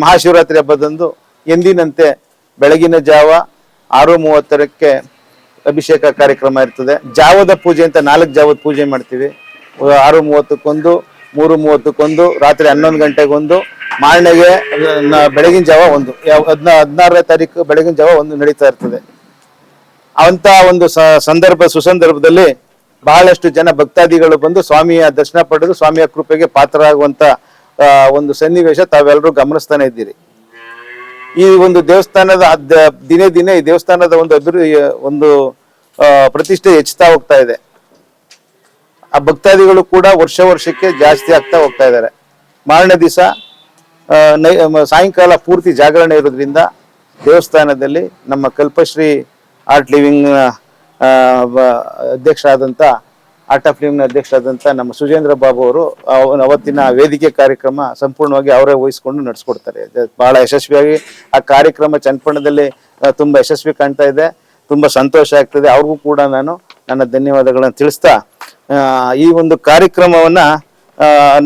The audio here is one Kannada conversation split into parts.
ಮಹಾಶಿವರಾತ್ರಿ ಹಬ್ಬದಂದು ಎಂದಿನಂತೆ ಬೆಳಗಿನ ಜಾವ 6:30ಕ್ಕೆ ಅಭಿಷೇಕ ಕಾರ್ಯಕ್ರಮ ಇರ್ತದೆ. ಜಾವದ ಪೂಜೆ ಅಂತ 4 ಜಾವದ ಪೂಜೆ ಮಾಡ್ತೀವಿ. 6:30ಕ್ಕೊಂದು, 3:30ಕ್ಕೊಂದು, ರಾತ್ರಿ 11 ಗಂಟೆಗೊಂದು, ಮಾರನೆಗೆ ಬೆಳಗಿನ ಜಾವ 1, 16ನೇ ತಾರೀಕು ಬೆಳಗಿನ ಜಾವ 1 ನಡೀತಾ ಇರ್ತದೆ. ಅಂತ ಒಂದು ಸುಸಂದರ್ಭದಲ್ಲಿ ಬಹಳಷ್ಟು ಜನ ಭಕ್ತಾದಿಗಳು ಬಂದು ಸ್ವಾಮಿಯ ದರ್ಶನ ಪಡೆದು ಸ್ವಾಮಿಯ ಕೃಪೆಗೆ ಪಾತ್ರರಾಗುವಂತ ಒಂದು ಸನ್ನಿವೇಶ ತಾವೆಲ್ಲರೂ ಗಮನಿಸ್ತಾನೆ ಇದ್ದೀರಿ. ಈ ಒಂದು ದೇವಸ್ಥಾನದ ದಿನೇ ದಿನೇ ಈ ದೇವಸ್ಥಾನದ ಒಂದು ಪ್ರತಿಷ್ಠೆ ಹೆಚ್ಚುತ್ತಾ ಹೋಗ್ತಾ ಇದೆ. ಆ ಭಕ್ತಾದಿಗಳು ಕೂಡ ವರ್ಷಕ್ಕೆ ಜಾಸ್ತಿ ಆಗ್ತಾ ಹೋಗ್ತಾ ಇದ್ದಾರೆ. ಮಾರನೇ ದಿವಸ ಸಾಯಂಕಾಲ ಪೂರ್ತಿ ಜಾಗರಣೆ ಇರೋದ್ರಿಂದ ದೇವಸ್ಥಾನದಲ್ಲಿ ನಮ್ಮ ಕಲ್ಪಶ್ರೀ ಆರ್ಟ್ ಲಿವಿಂಗ್ ಅಧ್ಯಕ್ಷರಾದಂಥ ನಮ್ಮ ಸುಜೇಂದ್ರ ಬಾಬು ಅವರು ಅವತ್ತಿನ ವೇದಿಕೆ ಕಾರ್ಯಕ್ರಮ ಸಂಪೂರ್ಣವಾಗಿ ಅವರೇ ವಹಿಸ್ಕೊಂಡು ನಡೆಸ್ಕೊಡ್ತಾರೆ. ಬಹಳ ಯಶಸ್ವಿಯಾಗಿ ಆ ಕಾರ್ಯಕ್ರಮ ಚನ್ನಪಟ್ಟಣದಲ್ಲಿ ತುಂಬಾ ಯಶಸ್ವಿ ಕಾಣ್ತಾ ಇದೆ. ತುಂಬಾ ಸಂತೋಷ ಆಗ್ತದೆ. ಅವ್ರಿಗೂ ಕೂಡ ನಾನು ನನ್ನ ಧನ್ಯವಾದಗಳನ್ನು ತಿಳಿಸ್ತಾ ಈ ಒಂದು ಕಾರ್ಯಕ್ರಮವನ್ನ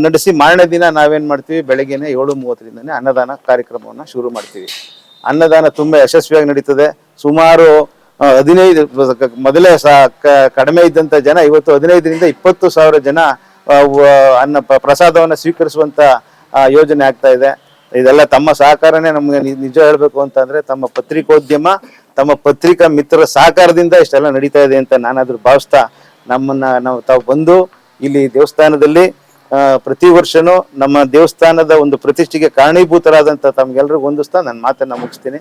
ನಡೆಸಿ ಮಾರನೇ ದಿನ ನಾವೇನ್ ಮಾಡ್ತೀವಿ, ಬೆಳಗ್ಗೆನೆ 7:30ರಿಂದನೇ ಅನ್ನದಾನ ಕಾರ್ಯಕ್ರಮವನ್ನ ಶುರು ಮಾಡ್ತೀವಿ. ಅನ್ನದಾನ ತುಂಬಾ ಯಶಸ್ವಿಯಾಗಿ ನಡೀತದೆ. ಸುಮಾರು 15 ಮೊದಲೇ ಕಡಿಮೆ ಇದ್ದಂತ ಜನ ಇವತ್ತು 15ರಿಂದ 20,000 ಜನ ಪ್ರಸಾದವನ್ನ ಸ್ವೀಕರಿಸುವಂತ ಯೋಜನೆ ಆಗ್ತಾ ಇದೆ. ಇದೆಲ್ಲ ತಮ್ಮ ಸಹಕಾರನೇ ನಮ್ಗೆ ನಿಜ ಹೇಳ್ಬೇಕು ಅಂತಂದ್ರೆ ತಮ್ಮ ಪತ್ರಿಕೋದ್ಯಮ, ತಮ್ಮ ಪತ್ರಿಕಾ ಮಿತ್ರರ ಸಹಕಾರದಿಂದ ಇಷ್ಟೆಲ್ಲ ನಡೀತಾ ಇದೆ ಅಂತ ನಾನಾದ್ರೂ ಭಾವಿಸ್ತಾ ನಾವು ತಾವು ಬಂದು ಇಲ್ಲಿ ದೇವಸ್ಥಾನದಲ್ಲಿ ಪ್ರತಿ ವರ್ಷನೂ ನಮ್ಮ ದೇವಸ್ಥಾನದ ಒಂದು ಪ್ರತಿಷ್ಠೆಗೆ ಕಾರಣೀಭೂತರಾದಂತ ತಮ್ಗೆಲ್ರಿಗೂ ಹೊಂದಿಸ್ತಾ ನನ್ನ ಮಾತನ್ನ ಮುಗಿಸ್ತೀನಿ.